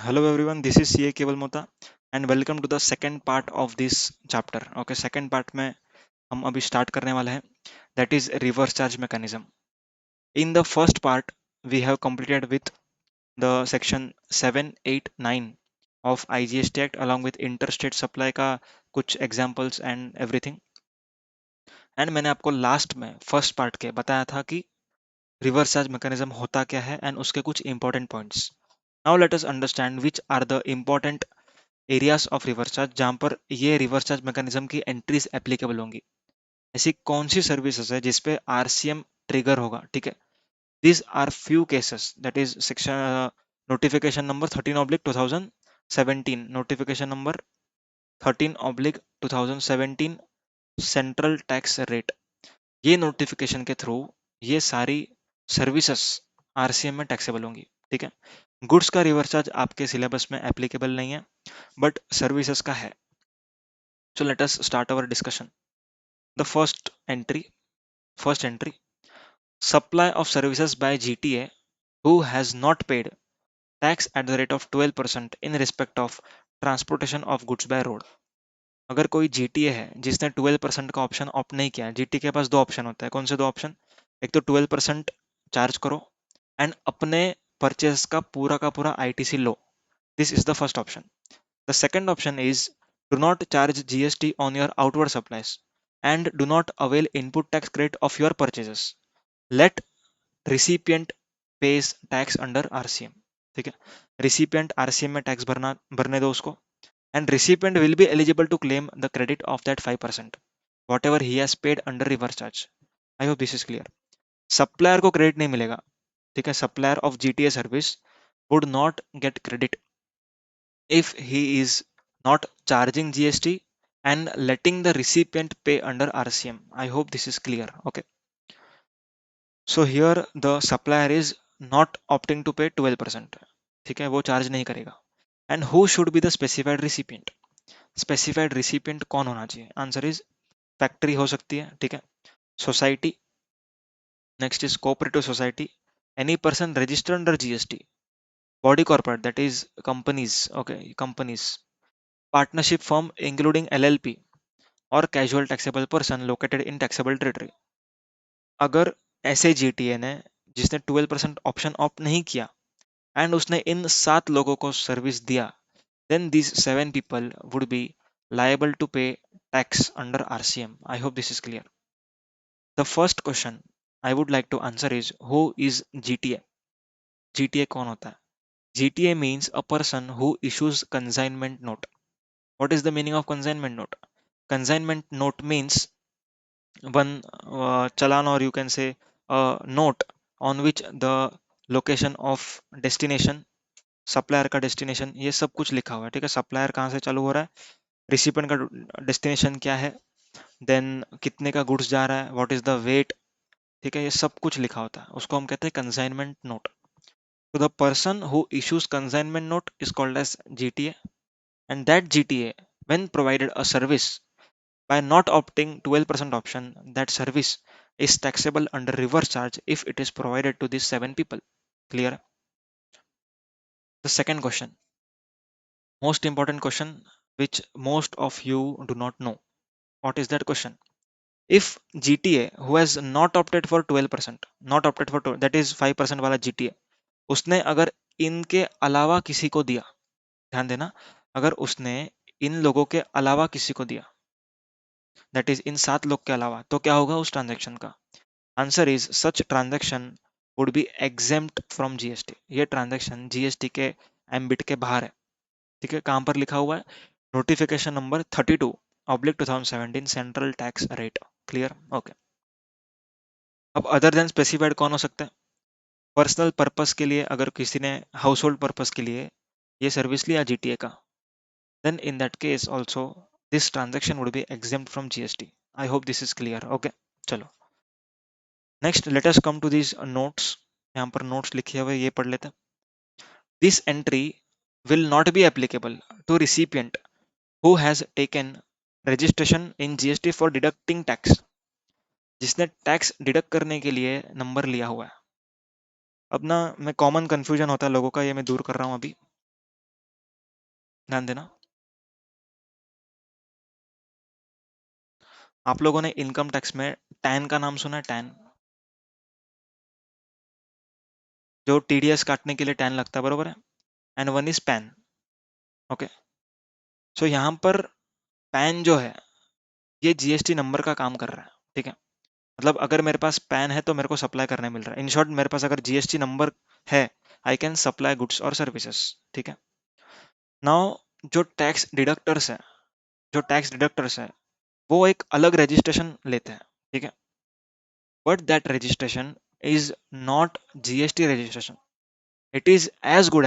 Hello everyone, this is CA Keval Mota and welcome to the second part of this chapter. Okay, second part में हम अभी start करने वाले हैं, that is reverse charge mechanism. In the first part, we have completed with the section 7, 8, 9 of IGST Act along with interstate supply का कुछ examples and everything. And मैंने आपको last में first part के बताया था कि reverse charge mechanism होता क्या है and उसके कुछ important points. Now let us understand which are the important areas of reverse charge जहां पर ये रिवर्स चार्ज मैकेनिज्म की एंट्रीज एप्लीकेबल होंगी। ऐसी कौन सी सर्विसेज है जिसपे आरसीएम ट्रिगर होगा, ठीक है। These are few cases, that is section notification number 13/2017, notification number 13/2017 central tax rate. ये नोटिफिकेशन के थ्रू ये सारी सर्विसेज आरसीएम में टैक्सेबल होंगी, ठीक है। गुड्स का रिवर्स चार्ज आपके सिलेबस में एप्लीकेबल नहीं है, बट सर्विसेज का है। So let us start our discussion. The first entry, supply of services by GTA who has not paid tax at the rate of 12% in respect of transportation of goods by road. अगर कोई GTA है जिसने 12% का option opt नहीं किया, GTA के पास दो option होता है। कौन से दो ऑप्शन? एक तो 12% चार्ज करो एंड अपने परचेस का पूरा ITC low. This is the first option. The second option is do not charge GST on your outward supplies and do not avail input tax credit of your purchases. Let recipient pays tax under RCM. ठीक है, recipient RCM में tax भरने दो उसको, and recipient will be eligible to claim the credit of that 5% whatever he has paid under reverse charge. I hope this is clear. Supplier को credit नहीं मिलेगा, ठीक है। Supplier of GTA service would not get credit if he is not charging GST and letting the recipient pay under RCM. I hope this is clear. Okay. So here the supplier is not opting to pay 12%. ठीक है, वो charge नहीं करेगा. And who should be the specified recipient? Specified recipient कौन होना चाहिए? Answer is factory हो सकती है, ठीक है, society, next is cooperative society, any person registered under GST, body corporate that is companies, okay, companies, partnership firm including LLP और casual taxable person located in taxable territory. अगर ऐसे GTA ने जिसने 12% ऑप्शन ऑप्ट नहीं किया and उसने इन 7 लोगों को सर्विस दिया, then these 7 people would be liable to pay tax under RCM. I hope this is clear. The first question I would like to answer is who is GTA? GTA कौन होता है? GTA means a person who issues consignment note. What is the meaning of consignment note? Consignment note means one challan, or you can say a note on which the location of destination, supplier का destination, ये सब कुछ लिखा हुआ है, ठीक है। Supplier कहाँ से चालू हो रहा है, रिसिपेंट का डेस्टिनेशन क्या है, देन कितने का गुड्स जा रहा है, व्हाट इज द वेट, ठीक है, ये सब कुछ लिखा होता है, उसको हम कहते हैं कंसाइनमेंट नोट. तो the person who issues consignment note is called as GTA, and that GTA when provided a service by not opting 12% option, that service is taxable under reverse charge if it is provided to these 7 people. Clear? The second question, most important question, which most of you do not know. What is that question? If GTA who has not opted for 12%, not opted for 12, that is 5% वाला GTA, उसने अगर इनके अलावा किसी को दिया, ध्यान देना, अगर उसने इन लोगों के अलावा किसी को दिया, दैट इज इन 7 लोग के अलावा, तो क्या होगा उस ट्रांजेक्शन का? Answer is such transaction would be exempt from GST. ये ट्रांजेक्शन GST के एम्बिट के बाहर है, ठीक है। कहां पर लिखा हुआ है? Notification number 32/2017 central tax rate. Clear? Okay. अब अदर देन स्पेसिफाइड कौन हो सकता है? पर्सनल पर्पस के लिए, अगर किसी ने हाउस होल्ड पर्पस के लिए ये सर्विस लिया GTA का, then in that case also this transaction would be exempt from GST. I hope this is clear. Okay, चलो next let us come to this notes. यहाँ पर नोट्स लिखे हुए ये पढ़ लेते हैं. This entry will not be applicable to recipient who has taken registration in GST for deducting tax. जिसने टैक्स डिडक्ट करने के लिए नंबर लिया हुआ है. अब ना मैं कॉमन कंफ्यूजन होता है लोगों का, ये मैं दूर कर रहा हूँ अभी. ध्यान देना। आप लोगों ने इनकम टैक्स में टैन का नाम सुना है? टैन, जो टीडीएस काटने के लिए टैन लगता है, बरोबर है? And one is PAN. Okay, so यहाँ पर पैन जो है ये जीएसटी नंबर का काम कर रहा है, ठीक है? मतलब अगर मेरे पास पैन है तो मेरे को सप्लाई करने मिल रहा है। इन शॉर्ट, मेरे पास अगर जीएसटी नंबर है, आई कैन सप्लाई गुड्स और सर्विसेज, ठीक है? नाउ जो टैक्स डिडक्टर्स है, जो टैक्स डिडक्टर्स है वो एक अलग रजिस्ट्रेशन लेते हैं, ठीक है? But that registration is not GST registration. It is as good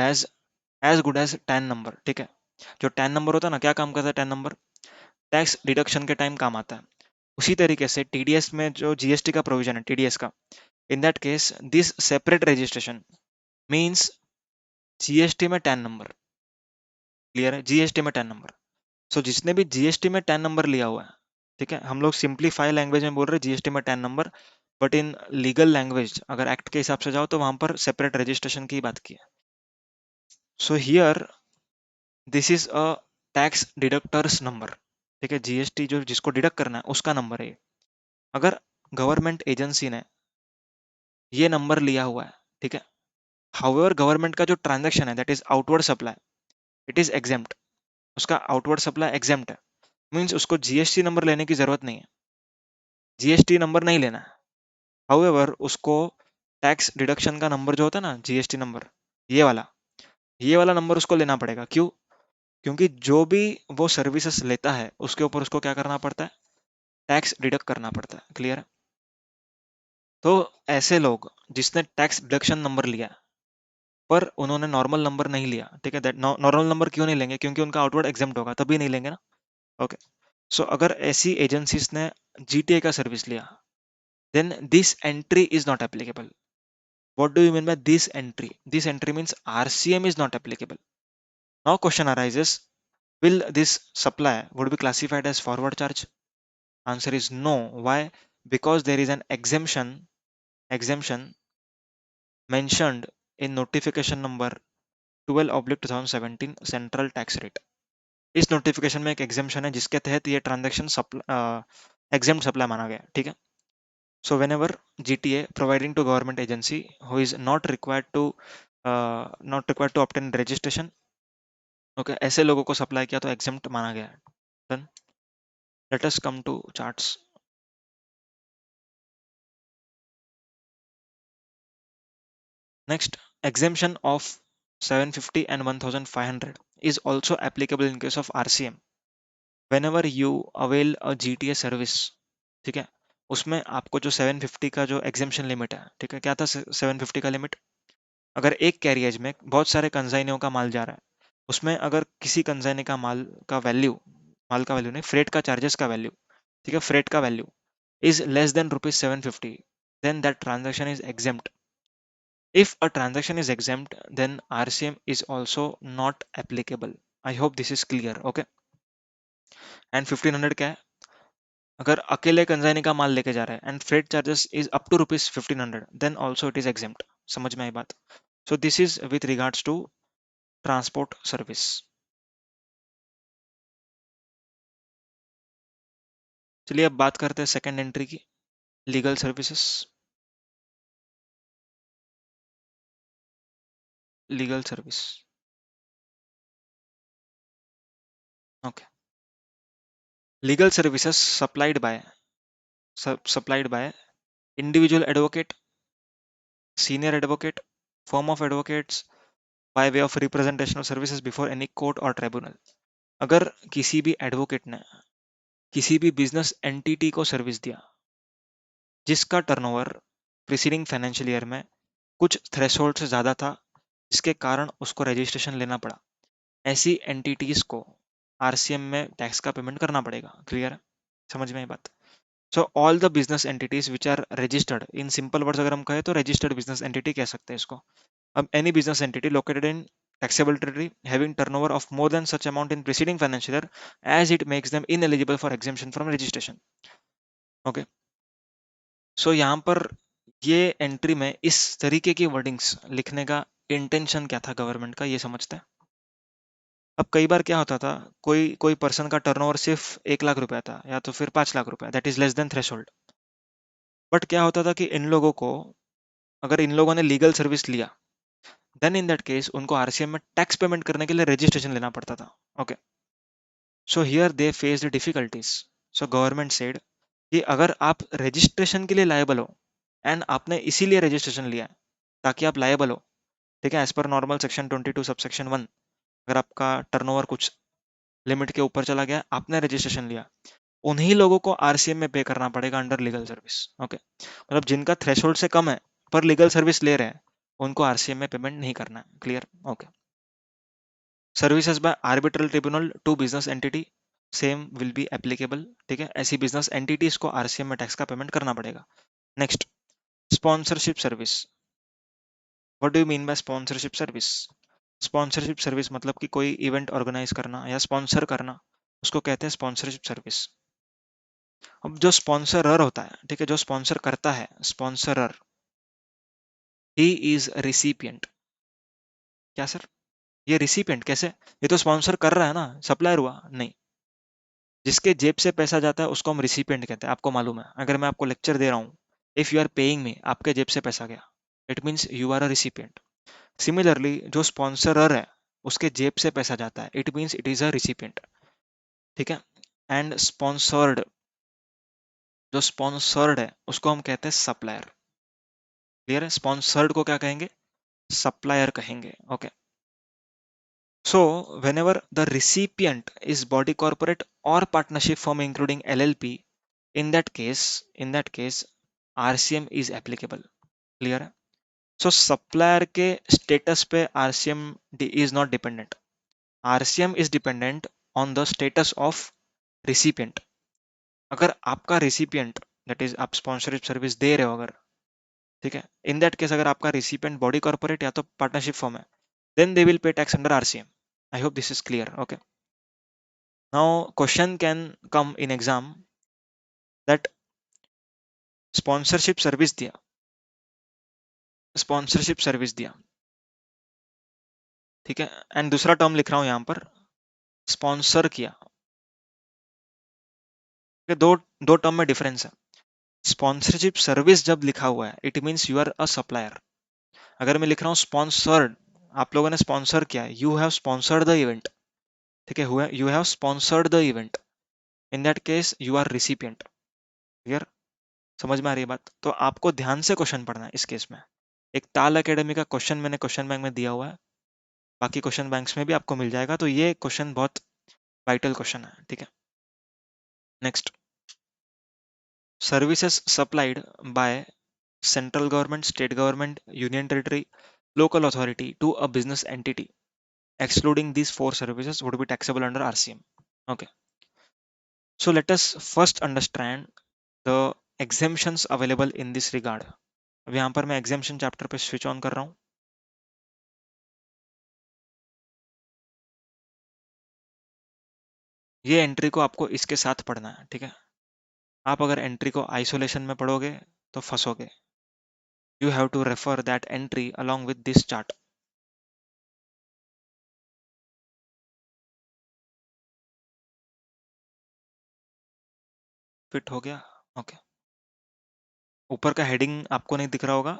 as TAN number, ठीक है? जो टैन नंबर होता है ना, क्या काम करता है टैन नंबर? टैक्स डिडक्शन के टाइम काम आता है। उसी तरीके से टीडीएस में जो जीएसटी का प्रोविजन है, टीडीएस का, इन that case this separate registration means GST में टैन नंबर। क्लियर है? जीएसटी में टैन नंबर। सो जिसने भी जीएसटी में टैन नंबर लिया हुआ है, ठीक है, हम लोग सिंप्लीफाई लैंग्वेज में बोल रहे हैं जीएसटी में tan number, but in legal language अगर एक्ट के हिसाब से जाओ तो वहां पर सेपरेट रजिस्ट्रेशन की बात की है। So here this is a tax deductors number, ठीक है? जीएसटी जो जिसको डिडक्ट करना है उसका नंबर है ये। अगर गवर्नमेंट एजेंसी ने ये नंबर लिया हुआ है, ठीक है, हाउएवर गवर्नमेंट का जो ट्रांजैक्शन है that is outward supply, it is exempt. उसका आउटवर्ड सप्लाई एग्जेम्प्ट है, मीन्स उसको जीएसटी नंबर लेने की जरूरत नहीं है, जीएसटी नंबर नहीं लेना है। हाउएवर उसको टैक्स डिडक्शन का नंबर जो होता है ना, जीएसटी नंबर, ये वाला, ये वाला नंबर उसको लेना पड़ेगा। क्यों? क्योंकि जो भी वो सर्विसेज लेता है उसके ऊपर उसको क्या करना पड़ता है? टैक्स डिडक्ट करना पड़ता है। क्लियर है? तो ऐसे लोग जिसने टैक्स डिडक्शन नंबर लिया पर उन्होंने नॉर्मल नंबर नहीं लिया, ठीक है, दैट नॉर्मल नंबर क्यों नहीं लेंगे? क्योंकि उनका आउटवर्ड एग्जेम्प्ट होगा, तभी नहीं लेंगे ना। ओके, सो अगर ऐसी एजेंसीज ने जीटीए का सर्विस लिया, then this entry is not applicable. What do you mean by this entry? This entry means RCM is not applicable. Now question arises, will this supply would be classified as forward charge? Answer is no. Why? Because there is an exemption mentioned in notification number 12/2017 central tax rate. इस notification में एक exemption है जिसके तहत ये transaction exempt supply माना गया, ठीक है? So whenever GTA providing to government agency who is not required to obtain registration, okay, ऐसे लोगों को सप्लाई किया तो एग्जेम्प्ट माना गया है। Done. Let us come to charts. Next, exemption of 750 and 1500 is also applicable in case of RCM whenever you avail a GTA service, ठीक है? उसमें आपको जो 750 का जो एग्जेम्पशन लिमिट है, ठीक है, क्या था 750 का लिमिट? अगर एक कैरियज में बहुत सारे कंजाइनियों का माल जा रहा है, उसमें अगर किसी कंजाइनी का माल का वैल्यू नहीं, फ्रेट का चार्जेस का वैल्यू, ठीक है, फ्रेट का value is less than rupees 750, then that transaction is exempt. If a transaction is exempt, then RCM is also not applicable. I hope this is clear. Okay. And 1500 क्या है? अगर अकेले consignee का माल लेके जा रहा है and freight charges is up to rupees 1500, then also it is exempt. समझ में आई बात? So this is with regards to transport service. चलिए अब बात करते हैं सेकेंड एंट्री की, legal services. Legal service, okay. Legal services supplied by individual advocate, senior advocate, firm of advocates by way of representational services before any court or tribunal। अगर किसी भी advocate ने किसी भी बिजनेस एंटिटी को service दिया जिसका टर्नओवर प्रीसीडिंग फाइनेंशियल ईयर में कुछ थ्रेशोल्ड से ज्यादा था, जिसके कारण उसको रजिस्ट्रेशन लेना पड़ा, ऐसी एंटिटीज को आरसीएम में टैक्स का पेमेंट करना पड़ेगा। क्लियर है? समझ में आई बात? So all the business entities which are registered, in simple words अगर हम कहें तो रजिस्टर्ड बिजनेस एंटिटी कह सकते हैं इसको। अब any business entity located in taxable territory having turnover of more than such amount in preceding financial year as it makes them ineligible for exemption from registration। Okay, so यहाँ पर ये entry में इस तरीके की वर्डिंग्स लिखने का intention क्या था गवर्नमेंट का, ये समझते हैं। अब कई बार क्या होता था, कोई कोई पर्सन का टर्नओवर सिर्फ 1 लाख रुपया था या तो फिर 5 लाख रुपया, that is less than threshold. But क्या होता था कि इन लोगों को, अगर इन लोगों ने लीगल सर्विस लिया, देन इन दैट केस उनको आरसीएम में टैक्स पेमेंट करने के लिए रजिस्ट्रेशन लेना पड़ता था। Okay, so here they faced difficulties. So government said कि अगर आप रजिस्ट्रेशन के लिए लायबल हो, एंड आपने इसीलिए रजिस्ट्रेशन लिया है ताकि आप लायबल हो, ठीक है, as per normal section 22 subsection 1, अगर आपका टर्नओवर कुछ लिमिट के ऊपर चला गया, आपने रजिस्ट्रेशन लिया, उन्हीं लोगों को आरसीएम में पे करना पड़ेगा अंडर लीगल सर्विस। ओके, मतलब जिनका थ्रेशोल्ड से कम है पर लीगल सर्विस ले रहे हैं, उनको आरसीएम में पेमेंट नहीं करना है। Clear? Okay. Services by arbitral tribunal to business entity, same will be applicable. ठीक है, ऐसी बिजनेस एंटिटीज को आरसीएम में टैक्स का पेमेंट करना पड़ेगा। Next, sponsorship service. What do you mean by sponsorship service? Sponsorship service मतलब कि कोई इवेंट ऑर्गेनाइज करना या स्पॉन्सर करना, उसको कहते हैं स्पॉन्सरशिप सर्विस। अब जो स्पॉन्सरर होता है, ठीक है, जो स्पॉन्सर करता है, स्पॉन्सरर, ही इज रिसिपिएंट। क्या सर? ये रिसिपिएंट कैसे? ये तो स्पॉन्सर कर रहा है ना, सप्लायर हुआ नहीं। जिसके जेब से पैसा जाता है उसको हम रिसिपिएंट कहते हैं। आपको मालूम है, अगर मैं आपको लेक्चर दे रहा हूँ, if you are paying me, आपके जेब से पैसा गया, it means you are a recipient. Similarly जो स्पॉन्सरर है, उसके जेब से पैसा जाता है, it means it is a recipient. ठीक है, एंड स्पॉन्सर्ड, जो स्पॉन्सर्ड है उसको हम कहते हैं सप्लायर। क्लियर है? स्पॉन्सर्ड को क्या कहेंगे? सप्लायर कहेंगे। Okay, so whenever the recipient is body corporate or partnership firm including LLP, in that case RCM is applicable. Clear है? So supplier के status पे RCM is not dependent. RCM is dependent on the status of recipient. अगर आपका recipient, that is आप sponsorship service दे रहे हो अगर, ठीक है, in that case अगर आपका recipient body corporate या तो partnership firm है, then they will pay tax under RCM. I hope this is clear. Okay. Now, question can come in exam that sponsorship service दिया, sponsorship service दिया, ठीक है, and दूसरा टर्म लिख रहा हूं यहां पर, स्पॉन्सर किया। ये दो दो टर्म में डिफरेंस है। स्पॉन्सरशिप सर्विस जब लिखा हुआ है, it means you are a supplier. अगर मैं लिख रहा हूँ स्पॉन्सर्ड, आप लोगों ने स्पॉन्सर किया, you have sponsored the event, ठीक है, you have sponsored the event, in that case you are recipient. Clear? समझ में आ रही है बात? तो आपको ध्यान से क्वेश्चन पढ़ना है इस केस में। एक ताल एकेडमी का क्वेश्चन मैंने क्वेश्चन बैंक में दिया हुआ है, बाकी क्वेश्चन बैंक्स में भी आपको मिल जाएगा, तो ये क्वेश्चन बहुत वाइटल क्वेश्चन है। ठीक है, next, services supplied by central government, state government, union territory, local authority to a business entity, excluding these four services, would be taxable under RCM. Okay, so let us first understand the exemptions available in this regard. अब यहाँ पर मैं exemption chapter पे switch on कर रहा हूँ। ये entry को आपको इसके साथ पढ़ना है। ठीक है, आप अगर एंट्री को आइसोलेशन में पढ़ोगे तो फंसोगे। You have to refer that entry along with this chart. Fit हो गया? ओके, ऊपर का हेडिंग आपको नहीं दिख रहा होगा,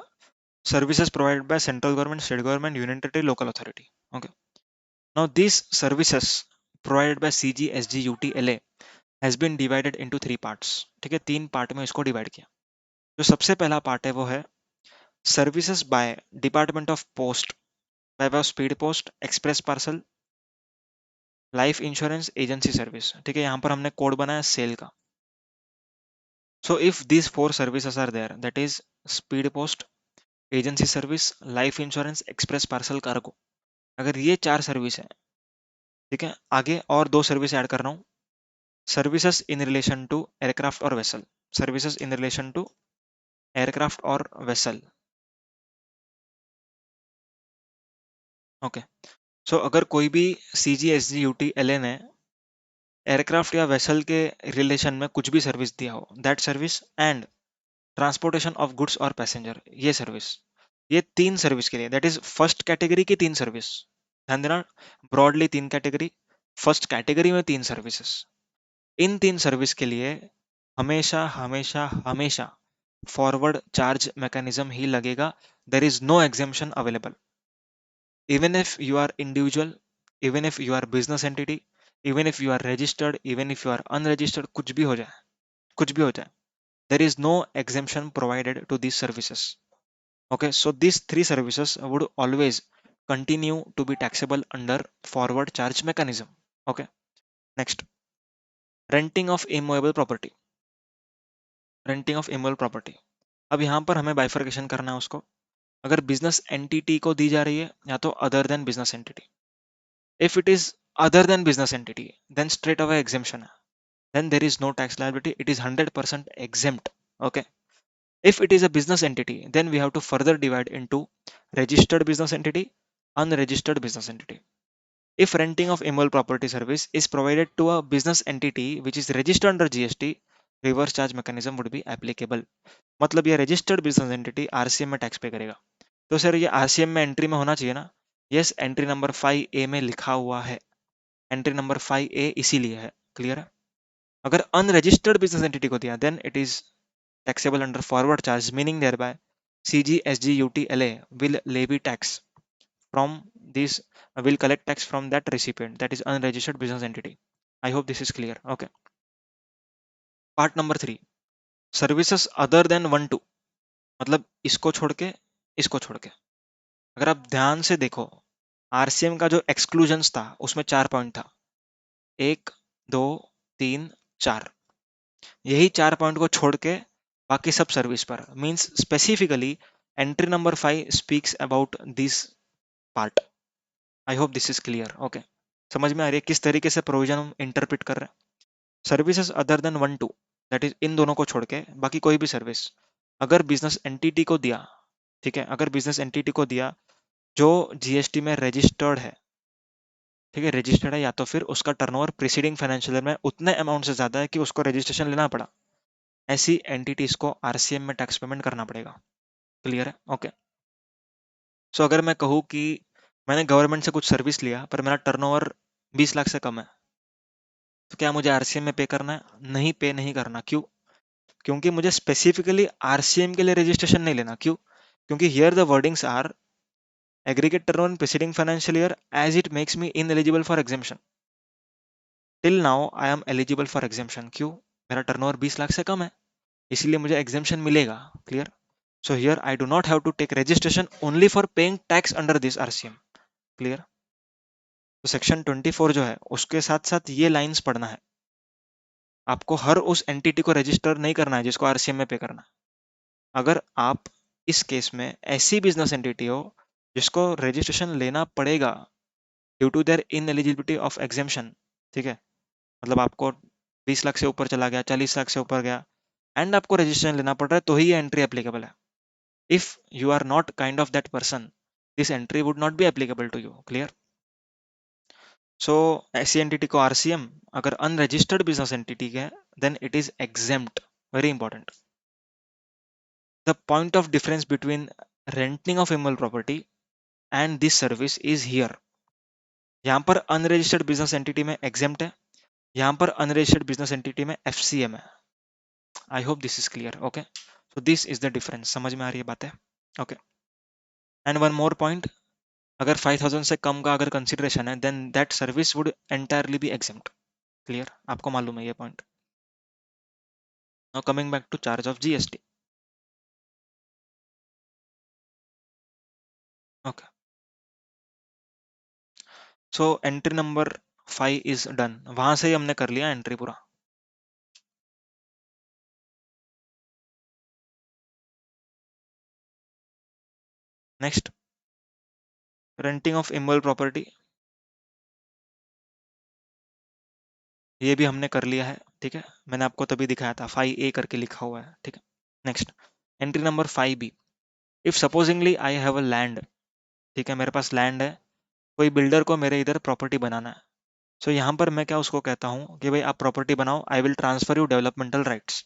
services provided by central government, state government, union territory, local authority. Okay, now this services provided by CG, SG, UT, LA has been divided into 3 parts. ठीक है, 3 पार्ट में इसको डिवाइड किया। जो सबसे पहला पार्ट है वो है services by department of post, bye way of speed post, express parcel, life insurance, agency service. ठीक है, यहाँ पर हमने कोड बनाया सेल का। So if these 4 services are there, that is speed post, agency service, life insurance, express parcel cargo, अगर ये 4 service है, ठीक है, आगे और 2 सर्विस ऐड कर रहा हूँ, services in relation to aircraft और vessel, services in relation to aircraft और वेसल। ओके, सो अगर कोई भी सीजी, एसजी, यूटी, एलए ने एयरक्राफ्ट या वेसल के रिलेशन में कुछ भी सर्विस दिया हो, that service and transportation of goods और पैसेंजर, ये सर्विस, ये 3 सर्विस के लिए, दैट इज फर्स्ट कैटेगरी की 3 सर्विस ध्यान देना, ब्रॉडली 3 कैटेगरी, फर्स्ट कैटेगरी में 3 सर्विसेज। इन 3 सर्विस के लिए हमेशा हमेशा हमेशा फॉरवर्ड चार्ज मैकेनिज्म ही लगेगा। There is no exemption available. Even if you are individual, even if you are business entity, even if you are registered, even if you are unregistered, कुछ भी हो जाए, कुछ भी हो जाए, there is no exemption provided to these services. Okay, so these three services would always continue to be taxable under forward charge mechanism. Okay, next, renting of immovable property. Renting of immovable property, अब यहाँ पर हमें bifurcation करना है उसको। अगर business entity को दी जा रही है या तो other than business entity, if it is other than business entity then straight away exemption है, then there is no tax liability, it is 100% exempt. Okay, if it is a business entity, then we have to further divide into registered business entity, unregistered business entity. If renting of immovable property service is provided to a business entity which is registered under GST, reverse charge mechanism would be applicable. मतलब ये registered business entity RCM में tax पे करेगा। तो sir ये RCM में entry में होना चाहिए ना? यस, एंट्री नंबर 5A में लिखा हुआ है, एंट्री नंबर 5A इसीलिए है। क्लियर है? अगर अनरजिस्टर्ड बिजनेस एंटिटी को दिया then it is taxable under forward charge, meaning thereby CGSGUTLA will levy tax from this, will collect tax from that recipient, that is unregistered business entity. I hope this is clear. Okay. Part number 3, services other than 1 2, मतलब इसको छोड़ के, इसको छोड़ के। अगर आप ध्यान से देखो, आरसीएम का जो एक्सक्लूजन्स था उसमें 4 पॉइंट था, 1 2 3 4, यही 4 पॉइंट को छोड़ के बाकी सब सर्विस पर, means specifically entry number 5 speaks about this part. I hope this is clear. Okay, समझ में आ रही है किस तरीके से प्रोविजन हम इंटरप्रिट कर रहे हैं? Services other than 1 2, that is in दोनों को छोड़ के बाकी कोई भी सर्विस अगर बिजनेस एंटिटी को दिया, ठीक है, अगर बिजनेस एंटिटी को दिया जो जीएसटी में रजिस्टर्ड है, ठीक है, रजिस्टर्ड है, या तो फिर उसका टर्नओवर प्रीसीडिंग फाइनेंशियल ईयर में उतने अमाउंट से ज्यादा है कि उसको रजिस्ट्रेशन लेना पड़ा, ऐसी एंटिटीज को आरसीएम में टैक्स पेमेंट करना पड़ेगा। क्लियर है? ओके। सो अगर मैं कहूँ कि मैंने गवर्नमेंट से कुछ सर्विस लिया पर मेरा टर्नओवर 20 लाख से कम है, तो क्या मुझे आरसीएम में पे करना है? नहीं, पे नहीं करना। क्यों? क्योंकि मुझे स्पेसिफिकली आरसीएम के लिए रजिस्ट्रेशन नहीं लेना। क्यों? क्योंकि here the wordings are aggregate turnover in preceding financial year as it makes me ineligible for exemption. Till now I am eligible for exemption. क्यों? मेरा टर्नओवर 20 लाख से कम है, इसीलिए मुझे एग्जेम्पशन मिलेगा। Clear? So here I do not have to take registration only for paying tax under this RCM. Clear? तो section 24 जो है उसके साथ साथ ये लाइंस पढ़ना है। आपको हर उस एंटिटी को रजिस्टर नहीं करना है जिसको आरसीएम में पे करना है। अगर आप इस केस में ऐसी बिजनेस एंटिटी हो जिसको रजिस्ट्रेशन लेना पड़ेगा due to their ineligibility of exemption, ठीक है, मतलब आपको 20 लाख से ऊपर चला गया, 40 लाख से ऊपर गया एंड आपको रजिस्ट्रेशन लेना पड़ रहा है, तो ही ये एंट्री एप्लीकेबल है। If you are not kind of that person, this entry would not be applicable to you. Clear? So ऐसी एंटिटी को आरसीएम, अगर अनरजिस्टर्ड बिजनेस एंटिटी है then it is exempt. Very important. The point of difference between renting of immovable property and this service is here. यहाँ पर unregistered business entity में exempt है, यहाँ पर अनरजिस्टर्ड बिजनेस एंटिटी में FCM है। आई hope this is clear. Okay, so this is the difference. समझ में आ रही है बातें? Okay, and one more point, अगर 5000 से कम का अगर कंसिडरेशन है then that service would entirely be exempt. Clear? आपको मालूम है ये point. Now coming back to charge of GST. Okay, so entry number 5 is done, वहां से ही हमने कर लिया एंट्री पूरा। Next, renting of immovable property, ये भी हमने कर लिया है। ठीक है, मैंने आपको तभी दिखाया था 5A करके लिखा हुआ है। ठीक है, next, entry number 5B, if supposedly I have a land, ठीक है, मेरे पास लैंड है, कोई बिल्डर को मेरे इधर प्रॉपर्टी बनाना है। सो यहाँ पर मैं क्या उसको कहता हूँ कि भाई आप प्रॉपर्टी बनाओ, I will transfer you developmental rights.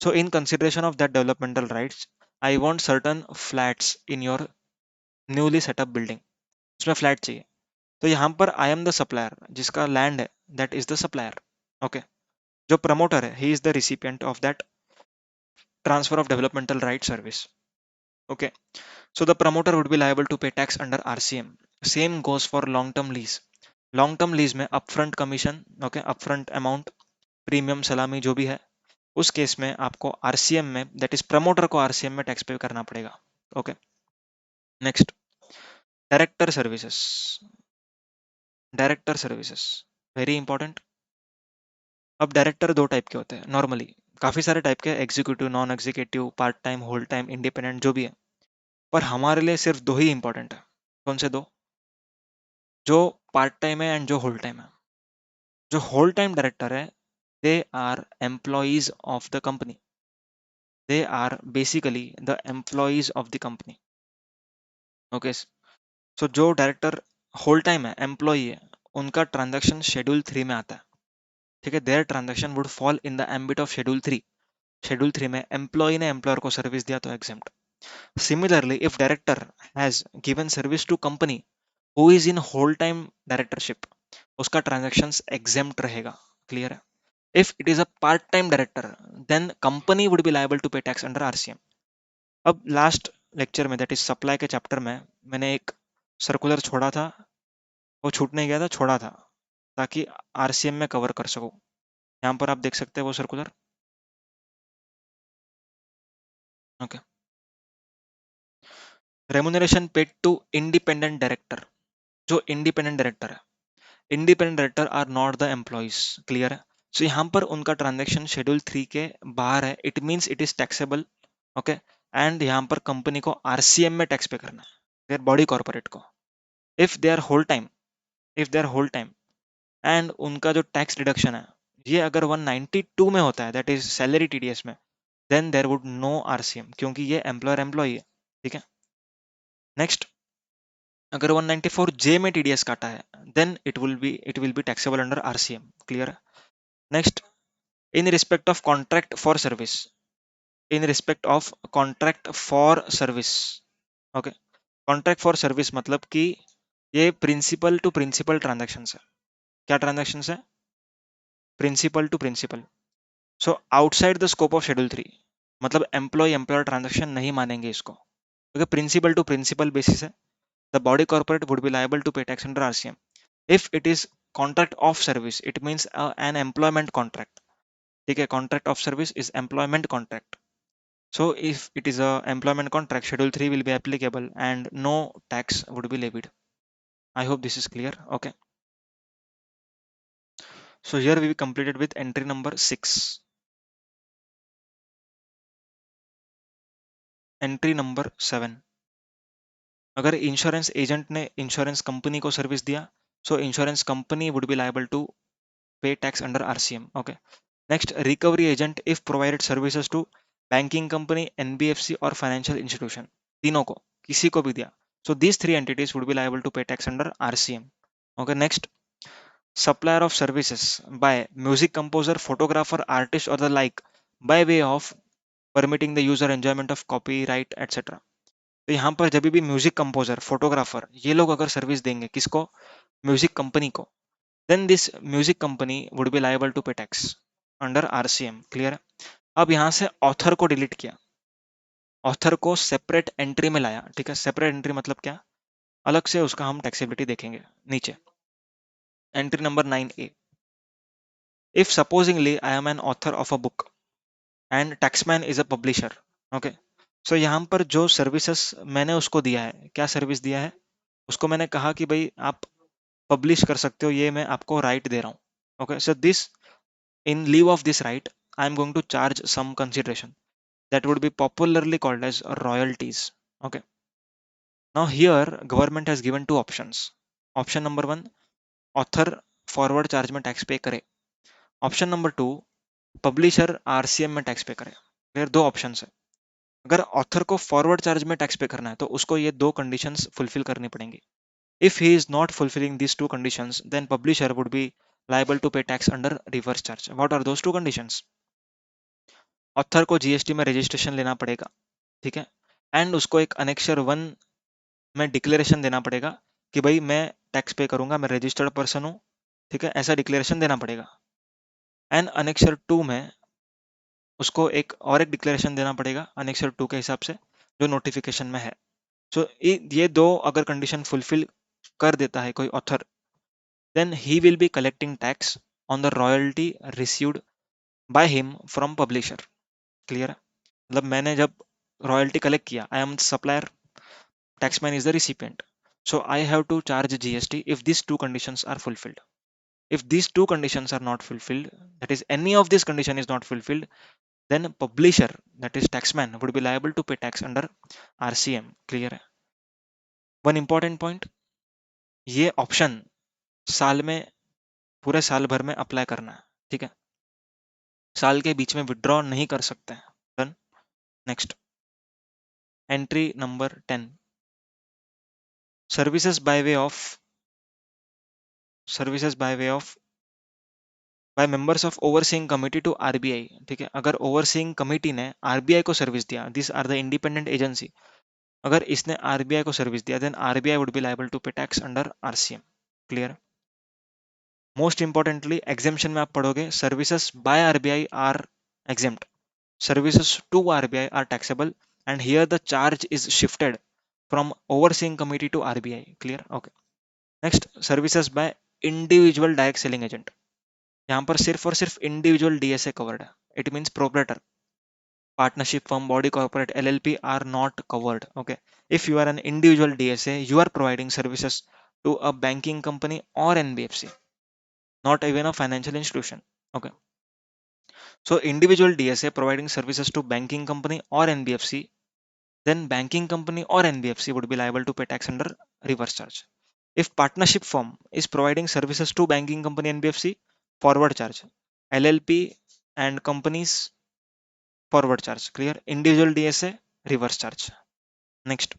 So in consideration of that developmental rights I want certain flats in your newly setup building. उसमें फ्लैट चाहिए। तो यहाँ पर आई एम द सप्लायर, जिसका लैंड है that is the supplier. Okay, जो promoter है he is the recipient of that transfer of developmental right service. Okay, so the promoter would be liable to pay tax under RCM. Same goes for long term lease. Long term lease में upfront commission, okay, upfront amount, premium, सलामी जो भी है, उस case में आपको RCM में, that is promoter को आरसीएम में टैक्स पे करना पड़ेगा। Okay, next, director services. Director services very important. अब डायरेक्टर दो टाइप के होते हैं नॉर्मली, काफी सारे टाइप के, executive, non executive, part time, whole time, independent, जो भी है, पर हमारे लिए सिर्फ दो ही इंपॉर्टेंट है। कौन से दो? जो पार्ट टाइम है एंड जो होल टाइम है। जो होल टाइम डायरेक्टर है, they are employees of the company, they are basically the employees of the company. Okay, so जो डायरेक्टर होल टाइम है, एम्प्लॉई है, उनका ट्रांजैक्शन शेड्यूल 3 में आता है। ठीक है, there transaction would fall in the ambit of schedule 3। Schedule 3 में एम्प्लॉय ने एम्प्लॉयर को सर्विस दिया तो exempt. Similarly if director has given service to company who is in whole time directorship, उसका ट्रांजैक्शन एग्जेम्प्ट रहेगा। क्लियर है? If it is a part-time director, then company would be liable to pay tax under RCM. अब last lecture में, that is supply के chapter में, मैंने एक circular छोड़ा था, वो छूट नहीं गया था, छोड़ा था, ताकि आरसीएम में कवर कर सकूं। यहाँ पर आप देख सकते हैं वो circular. Okay, remuneration paid to independent director. जो इंडिपेंडेंट डायरेक्टर है, independent director are not the employees. Clear है? सो यहाँ पर उनका ट्रांजेक्शन शेड्यूल 3 के बाहर है, it means it is taxable. Okay, and यहाँ पर कंपनी को आरसीएम में टैक्स पे करना है, देयर बॉडी कॉर्पोरेट को। If they are whole time, if they are whole time and उनका जो टैक्स डिडक्शन है, ये अगर 192 में होता है, दैट इज सैलरी टीडीएस में, then there would no RCM, क्योंकि ये एम्प्लॉयर एम्प्लॉई है। ठीक है, नेक्स्ट, अगर 194 जे में टीडीएस काटा है, then it will be taxable under RCM. Clear है? Next, in respect of contract for service, in respect of contract for service. Okay, contract for service मतलब कि ये प्रिंसिपल टू प्रिंसिपल ट्रांजैक्शन है। क्या ट्रांजैक्शन है? Principal to principal. So outside the scope of schedule 3, मतलब employ employer transaction नहीं मानेंगे इसको, क्योंकि प्रिंसिपल टू प्रिंसिपल बेसिस है। The body corporate would be liable to pay tax under RCM. If it is contract of service, it means an employment contract. ठीक है, contract of service is employment contract. So if it is a employment contract, Schedule 3 will be applicable and no tax would be levied. I hope this is clear. Okay. So here we completed with entry number 6. Entry number 7. अगर insurance agent ने insurance company को service दिया, so insurance company would be liable to pay tax under RCM. Okay. Next, recovery agent if provided services to banking company, NBFC और financial institution, तीनों को, किसी को भी दिया, so these three entities would be liable to pay tax under RCM. Okay. Next, supplier of services by music composer, photographer, artist or the like by way of permitting the user enjoyment of copyright etc. तो यहाँ पर जब भी music composer, photographer, ये लोग अगर service देंगे, किसको? म्यूजिक कंपनी को, then this music company would be liable to pay tax under RCM. Clear है? अब यहाँ से ऑथर को डिलीट किया, ऑथर को सेपरेट एंट्री में लाया। ठीक है, सेपरेट एंट्री मतलब क्या? अलग से उसका हम टैक्सेबिलिटी देखेंगे नीचे। Entry number 9A, if supposingly I am an author of a book and taxman is a publisher. Okay, so यहाँ पर जो सर्विसेज मैंने उसको दिया है, क्या सर्विस दिया है उसको? मैंने कहा कि भाई आप पब्लिश कर सकते हो, ये मैं आपको राइट दे रहा हूँ। Okay, so this, in lieu of this right I am going to charge some consideration that would be popularly called as royalties. Okay, now here government has given two options. Option number 1, author forward charge में tax पे करे। Option number 2, publisher RCM में tax पे करे। फिर दो option है। अगर ऑथर को फॉरवर्ड चार्ज में टैक्स पे करना है तो उसको ये दो कंडीशंस फुलफिल करनी पड़ेंगी। If he is not fulfilling this two conditions, then publisher would be liable to pay tax under reverse charge. What are those two conditions? Author को जीएसटी में रजिस्ट्रेशन लेना पड़ेगा। ठीक है, एंड उसको एक अनेक्शर 1 में डिक्लेरेशन देना पड़ेगा कि भाई मैं टैक्स पे करूंगा, मैं रजिस्टर्ड पर्सन हूँ, ठीक है, ऐसा डिक्लेरेशन देना पड़ेगा। एंड अनेक्सर 2 में उसको एक डिक्लेरेशन देना पड़ेगा अनेक्सर 2 के हिसाब से, जो नोटिफिकेशन में है। सो ये दो अगर कंडीशन फुलफिल कर देता है कोई author, then he will be collecting tax on the royalty received by him from publisher. Clear है? मतलब मैंने जब रॉयल्टी कलेक्ट किया, I am supplier, taxman is the recipient, so I have to charge GST if these two conditions are fulfilled. If these two conditions are not fulfilled, that is any of this condition is not fulfilled, then publisher, that is taxman, would be liable to pay tax under RCM. Clear है? One important point, ये option साल में, पूरे साल भर में apply करना है, ठीक है, साल के बीच में विड्रॉ नहीं कर सकते हैं। Done. Next, entry number 10, services by way of, services by way of by members of overseeing committee to RBI. ठीक है, अगर ओवरसीइंग कमिटी ने आरबीआई को सर्विस दिया, this are the independent agency, अगर इसने आरबीआई को सर्विस दिया, then RBI would be liable to pay tax under RCM. Clear? Most importantly exemption में आप पढ़ोगे, services by RBI are exempt, services to RBI are taxable, and here the charge is shifted from overseeing committee to RBI. Clear? Okay. Next, services by individual direct selling agent, यहाँ पर सिर्फ और सिर्फ individual DSA covered है। It means proprietor, partnership firm, body corporate, LLP are not covered. Okay, if you are an individual DSA, you are providing services to a banking company or NBFC, not even a financial institution. Okay, so individual DSA providing services to banking company or NBFC, then banking company or NBFC would be liable to pay tax under reverse charge. If partnership firm is providing services to banking company, NBFC, forward charge, LLP and companies, forward charge. Clear? Individual DSA, reverse charge. Next,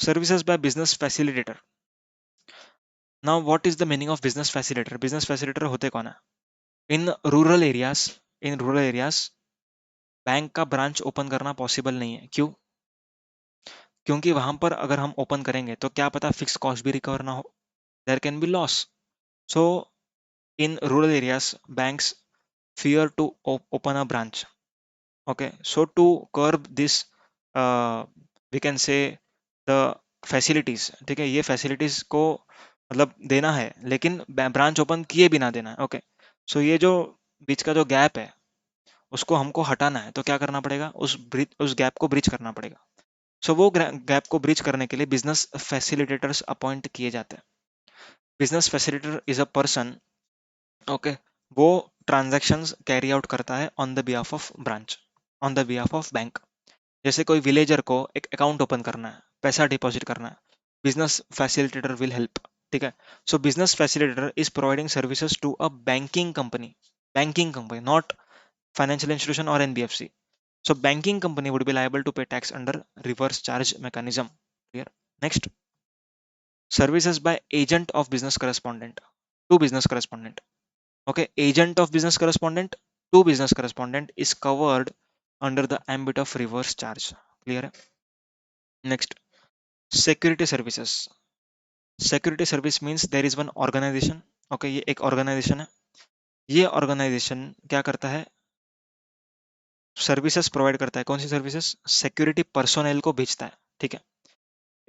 services by business facilitator. Now what is the meaning of business facilitator? Business facilitator होते कौन है? In rural areas, in rural areas bank का branch open करना possible नहीं है। क्यों? क्योंकि वहां पर अगर हम ओपन करेंगे तो क्या पता फिक्स कॉस्ट भी रिकवर ना हो, there can be loss. So in rural areas, banks fear to open a branch. Okay, so to curb this, we can say the facilities, ठीक है, ये facilities को मतलब देना है, लेकिन ब्रांच ओपन किए बिना देना है। ओके, सो ये जो बीच का जो गैप है, उसको हमको हटाना है, तो क्या करना पड़ेगा? उस गैप को ब्रिज करना पड़ेगा। सो वो गैप को ब्रिज करने के लिए बिजनेस फैसिलिटेटर्स अपॉइंट किए जाते हैं। Business facilitator is a person, okay, वो ट्रांजैक्शंस कैरी आउट करता है on the behalf of branch, on the behalf of bank. जैसे कोई विलेजर को एक अकाउंट ओपन करना है, पैसा डिपॉजिट करना है, बिजनेस फैसिलिटेटर विल हेल्प। ठीक है, so business facilitator is providing services to a banking company, not financial institution और NBFC. So banking company would be liable to pay tax under reverse charge mechanism. Clear? Next, services by agent of business correspondent to business correspondent. Okay, agent of business correspondent to business correspondent is covered under the ambit of reverse charge. Clear है? Next, security services. Security service means there is one organization. Okay, ये एक organization है, ये organization क्या करता है? Services provide करता है। कौन सी सर्विसेज? सिक्योरिटी पर्सोनेल को भेजता है। ठीक है,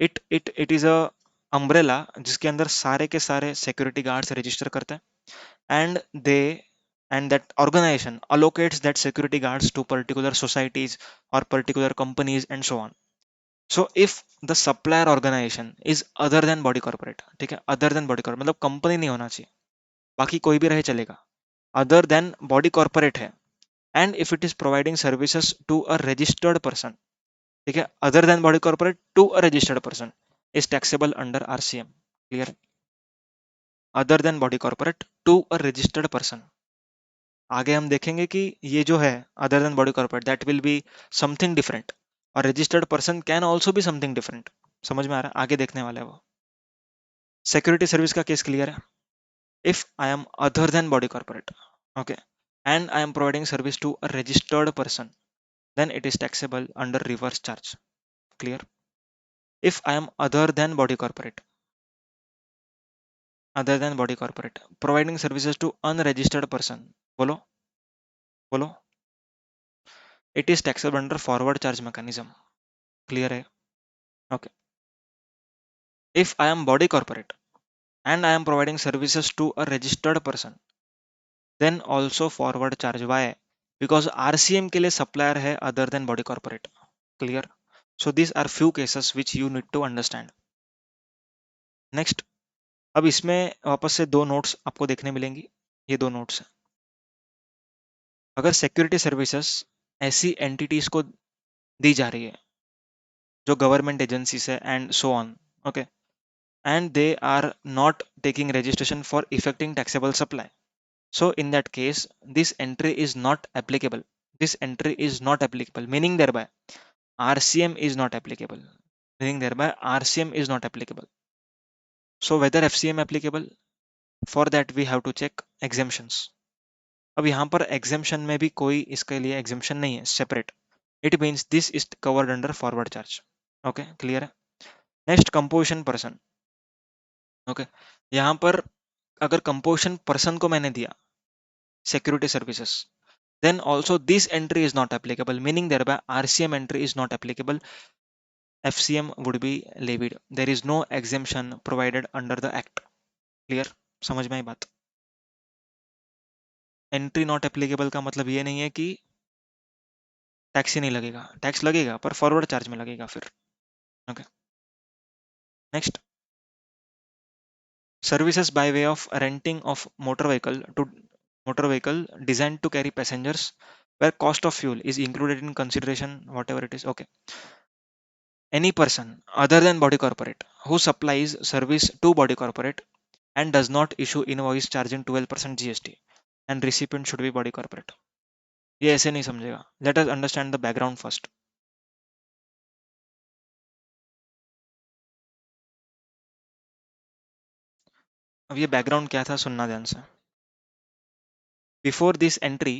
इट इज अ अम्ब्रेला जिसके अंदर सारे के सारे सिक्योरिटी गार्ड्स रजिस्टर करते हैं, and they and that organization allocates that security guards to particular societies or particular companies and so on. So if the supplier organization is other than body corporate, ठीक है, other than body corporate मतलब company नहीं होना चाहिए, बाकी कोई भी रहे चलेगा, other than body corporate है, and if it is providing services to a registered person, ठीक है, other than body corporate to a registered person is taxable under RCM. Clear? other than body corporate to a registered person, आगे हम देखेंगे कि ये जो है other than body corporate, that will be something different, और registered person can also be something different. समझ में आ रहा है? आगे देखने वाले हैं वो। सिक्योरिटी सर्विस का केस क्लियर है? If I am other than body corporate, okay, and I am providing service to a registered person, then it is taxable under reverse charge. Clear? If I am other than body corporate, other than body corporate, providing services to unregistered person, बोलो बोलो, it is taxable under forward charge mechanism, clear है? Okay, if I am body corporate and I am providing services to a registered person, then also forward charge. Why? Because RCM के लिए supplier है other than body corporate. Clear? So these are few cases which you need to understand. Next, अब इसमें वापस से दो notes आपको देखने मिलेंगी, ये दो नोट्स हैं। अगर सिक्योरिटी सर्विसेज ऐसी एंटिटीज को दी जा रही है जो गवर्नमेंट एजेंसीज है and so on, okay, and they are not taking registration for effecting taxable supply, so in that case this entry is not applicable. This entry is not applicable, meaning thereby RCM is not applicable, meaning thereby RCM is not applicable. So whether FCM applicable, for that we have to check exemptions. अब यहाँ पर exemption में भी कोई इसके लिए exemption नहीं है separate. It means this is covered under forward charge. Okay, clear है? Next, composition person. Okay, यहाँ पर अगर composition person को मैंने दिया security services, then also this entry is not applicable, meaning thereby RCM entry is not applicable. FCM would be levied. There is no exemption provided under the act. Clear? समझ में आई बात? Entry not applicable का मतलब ये नहीं है कि टैक्स ही नहीं लगेगा, टैक्स लगेगा पर फॉरवर्ड चार्ज में लगेगा फिर। Okay, next, services by way of renting of motor vehicle design to carry passengers where cost of fuel is included in consideration, whatever it is. Okay, any person other than body corporate who supplies service to body corporate and does not issue invoice charging 12% GST and recipient should be body corporate. ये ऐसे नहीं समझेगा, let us understand the background first. अब ये background क्या था सुनना ध्यान से। Before this entry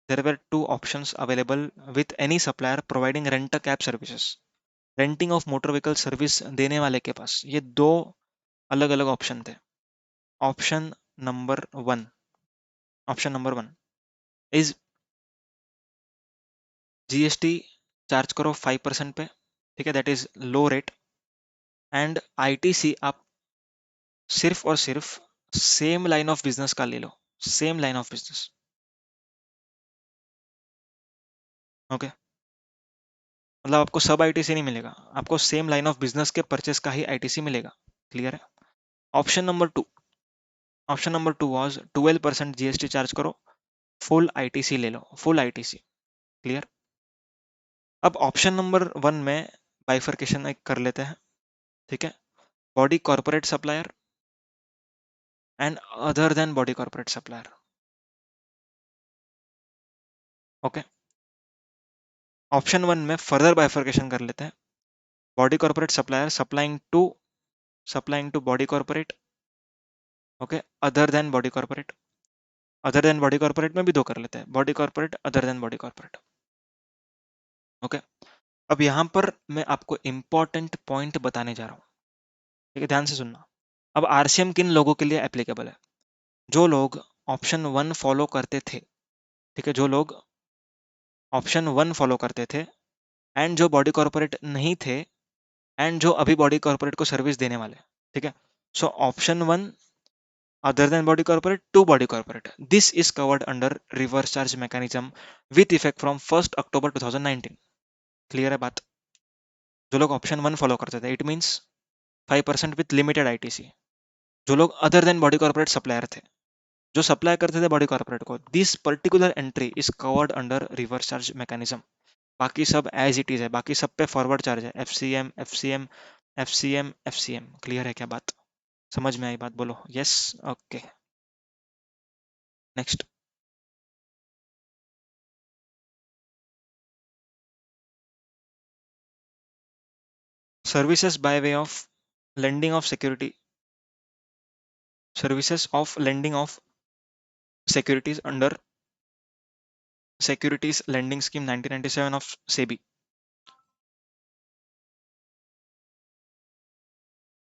there were two options available with any supplier providing rent a cab services. Renting of motor vehicle service देने वाले के पास ये दो अलग अलग ऑप्शन थे। Option number one, option number one is GST charge करो 5% पे, ठीक है, that is low rate, and ITC आप सिर्फ और सिर्फ सेम लाइन ऑफ बिजनेस का ले लो, same line of business. Okay, मतलब आपको सब आईटीसी नहीं मिलेगा, आपको सेम लाइन ऑफ बिजनेस के परचेस का ही आईटीसी मिलेगा। क्लियर है? Option number two, option number two was 12% GST charge करो, फुल आईटीसी ले लो, फुल आईटीसी। क्लियर? अब ऑप्शन नंबर वन में बाइफर्केशन एक कर लेते हैं, ठीक है, body corporate supplier and other than body corporate supplier. Okay, option one में फर्दर बाइफर्केशन कर लेते हैं, body corporate supplier supplying to body corporate, okay, other than body corporate. Other than body corporate में भी दो कर लेते हैं, body corporate, other than body corporate. Okay, अब यहां पर मैं आपको इंपॉर्टेंट पॉइंट बताने जा रहा हूं, ठीक है, ध्यान से सुनना। अब आरसीएम किन लोगों के लिए एप्लीकेबल है? जो लोग ऑप्शन वन फॉलो करते थे, ठीक है, जो लोग ऑप्शन वन फॉलो करते थे एंड जो बॉडी कॉर्पोरेट नहीं थे एंड जो अभी बॉडी कॉर्पोरेट को सर्विस देने वाले, ठीक है। So option one, other than body corporate to body corporate, this is covered under reverse charge mechanism with effect from 1st October 2019। Clear है बात? जो लोग ऑप्शन वन फॉलो करते थे, it means 5% with limited ITC. जो लोग other than body corporate supplier थे, जो सप्लाई करते थे बॉडी कॉर्पोरेट को, this particular entry is covered under reverse charge mechanism. बाकी सब एज इट इज है, बाकी सब पे फॉरवर्ड चार्ज है, FCM FCM FCM FCM. Clear है क्या बात? समझ में आई बात? बोलो yes. Okay, next, services by way of lending of security, services of lending of securities under securities lending scheme 1997 of SEBI.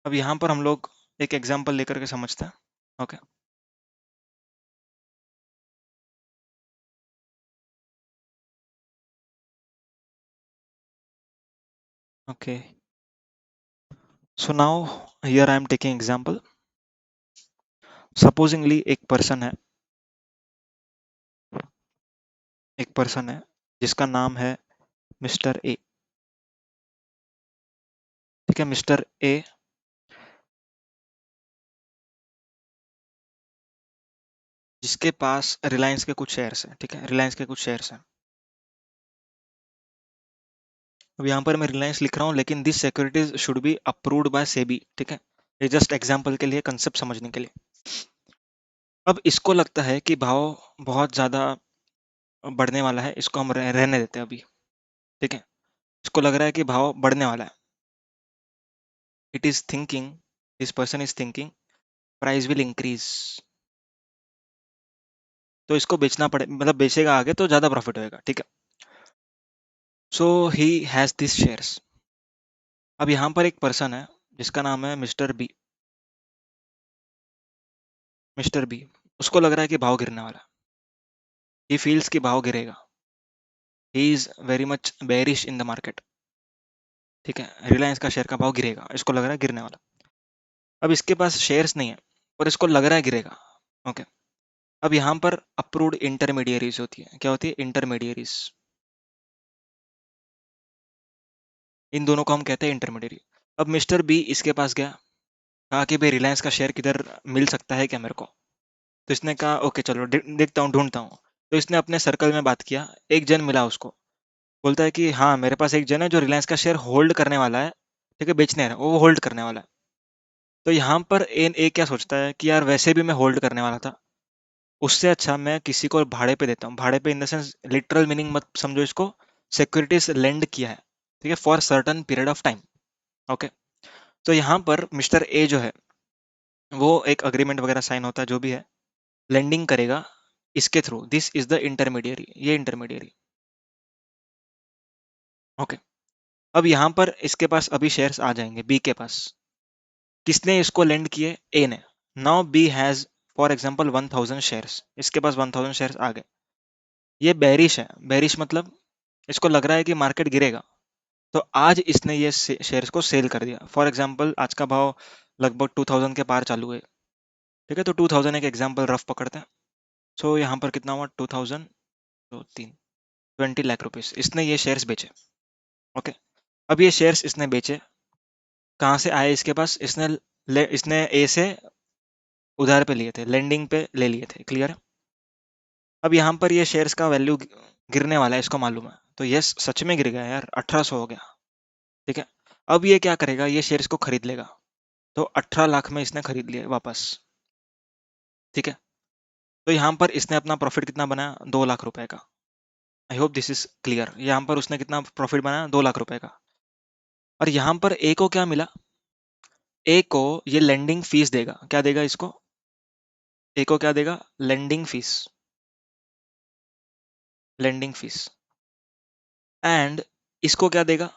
अब यहाँ पर हम लोग एक एग्जांपल लेकर के समझते हैं। Okay okay so now here I am taking example. Supposedly एक पर्सन है जिसका नाम है मिस्टर ए। ठीक है, मिस्टर ए जिसके पास रिलायंस के कुछ शेयर्स हैं। ठीक है, रिलायंस के कुछ शेयर्स हैं। अब यहाँ पर मैं रिलायंस लिख रहा हूँ, लेकिन this securities should be approved by SEBI. ठीक है, ये जस्ट एग्जांपल के लिए, कंसेप्ट समझने के लिए। अब इसको लगता है कि भाव बहुत ज्यादा बढ़ने वाला है, इसको हम रहने देते हैं अभी। ठीक है, इसको लग रहा है कि भाव बढ़ने वाला है। It is thinking, this person is thinking price will increase. तो इसको बेचना पड़े, मतलब बेचेगा आगे तो ज्यादा प्रॉफिट होएगा। ठीक है, सो ही हैज दिस शेयर्स। अब यहाँ पर एक पर्सन है जिसका नाम है मिस्टर बी। मिस्टर बी, उसको लग रहा है कि भाव गिरने वाला है। ही फील्स कि भाव गिरेगा। He is very much bearish in the market. ठीक है, रिलायंस का शेयर का भाव गिरेगा, इसको लग रहा है गिरने वाला। अब इसके पास शेयर्स नहीं है और इसको लग रहा है गिरेगा। ओके, अब यहाँ पर अप्रूव्ड इंटरमीडियरीज होती है। क्या होती है? इंटरमीडियरीज। इन दोनों को हम कहते हैं इंटरमीडियरी। अब मिस्टर बी इसके पास गया, कहा कि भाई रिलायंस का शेयर किधर मिल सकता है क्या मेरे को। तो इसने कहा ओके चलो देखता हूँ, ढूंढता हूँ। तो इसने अपने सर्कल में बात किया, एक जन मिला उसको। बोलता है कि हाँ मेरे पास एक जन है जो रिलायंस का शेयर होल्ड करने वाला है। ठीक है, बेचने है वो होल्ड करने वाला है। तो यहाँ पर ए क्या सोचता है कि यार वैसे भी मैं होल्ड करने वाला था, उससे अच्छा मैं किसी को भाड़े पे देता हूँ। भाड़े पे in the sense literal meaning मत समझो इसको, सिक्योरिटीज लेंड किया है। ठीक है, for certain period of time. Okay, तो यहाँ पर मिस्टर ए जो है वो एक अग्रीमेंट वगैरह साइन होता है, जो भी है लेंडिंग करेगा इसके through. This is the intermediary, ये इंटरमीडियरी। ओके, अब यहाँ पर इसके पास अभी शेयर्स आ जाएंगे बी के पास। किसने इसको लेंड किए? ए ने। Now B has for example 1000 shares, इसके पास 1000 शेयर्स आ गए। ये बेरिश है। बेरिश मतलब इसको लग रहा है कि मार्केट गिरेगा, तो आज इसने ये शेयर्स को सेल कर दिया। फॉर एग्जांपल आज का भाव लगभग 2000 के पार चालू है। ठीक है, तो 2000 एक एग्जांपल रफ पकड़ते हैं। सो यहाँ पर कितना हुआ? 2000 तो 20 लाख रुपीस इसने ये शेयर्स बेचे। ओके, अब ये शेयर्स इसने बेचे, कहाँ से आए इसके पास? इसने ए से उधार पे लिए थे, लेंडिंग पे ले लिए थे। क्लियर है? अब यहाँ पर ये शेयर्स का वैल्यू गिरने वाला है, इसको मालूम है। तो यस, सच में गिर गया यार, 1800 हो गया। ठीक है, अब ये क्या करेगा? ये शेयर्स को खरीद लेगा। तो 18 लाख में इसने खरीद लिए वापस। ठीक है, तो यहाँ पर इसने अपना प्रॉफिट कितना बनाया? 2 लाख रुपए का। आई होप दिस इज क्लियर। यहाँ पर उसने कितना प्रॉफिट बनाया? 2 लाख रुपए का। और यहाँ पर ए को क्या मिला? ए को ये लेंडिंग फीस देगा। क्या देगा इसको? ए को क्या देगा? Lending fees. Lending fees. And इसको क्या देगा?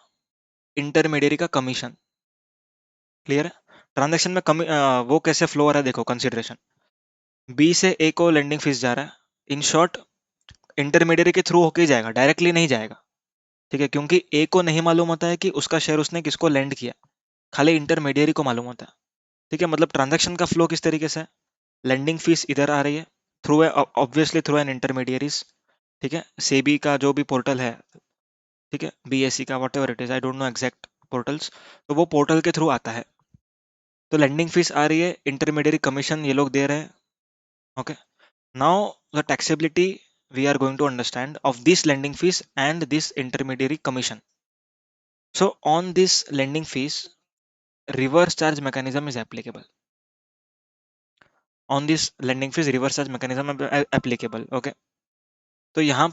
इंटरमीडियरी का कमीशन। क्लियर है? ट्रांजैक्शन में वो कैसे फ्लो हो रहा है देखो, कंसिडरेशन। बी से ए को लेंडिंग फीस जा रहा है। इन शॉर्ट इंटरमीडियरी के थ्रू होके ही जाएगा, डायरेक्टली नहीं जाएगा। ठीक है, क्योंकि ए को नहीं मालूम होता है कि उसका शेयर उसने किसको लेंड किया, खाली इंटरमीडियरी को मालूम होता है। ठीक है, मतलब ट्रांजैक्शन का फ्लो किस तरीके से है? लेंडिंग फीस इधर आ रही है through, obviously through an intermediaries. ठीक है, सेबी का जो भी पोर्टल है, ठीक है, बीएससी का, what ever it is, I don't know exact portals, तो वो पोर्टल के थ्रू आता है। तो लेंडिंग फीस आ रही है, इंटरमीडियरी कमीशन ये लोग दे रहे हैं। Okay, now the taxability we are going to understand of this lending fees and this intermediary commission. So on this lending fees, reverse charge mechanism is applicable. On this lending fees, reverse charge mechanism applicable. Okay, तो यहाँ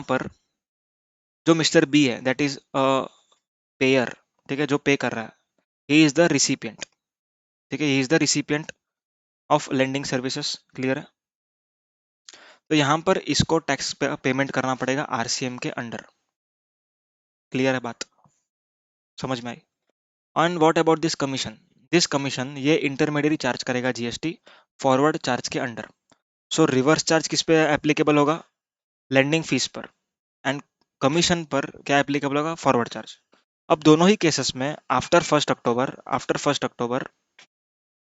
पर जो mister B है, that is a pair. ठीक है, जो पे कर रहा है, ही इज द रिसिपिएंट। ठीक है, he is the recipient of lending services. Clear है? तो यहाँ पर इसको टैक्स पेमेंट करना पड़ेगा आरसीएम के अंडर। क्लियर है बात? समझ में आई? And what about this commission? This commission ये इंटरमीडियरी चार्ज करेगा जीएसटी फॉरवर्ड चार्ज के अंडर। सो रिवर्स चार्ज किस पे एप्लीकेबल होगा? लेंडिंग फीस पर। एंड कमीशन पर क्या एप्लीकेबल होगा? Forward charge. अब दोनों ही केसेस में आफ्टर 1 अक्टूबर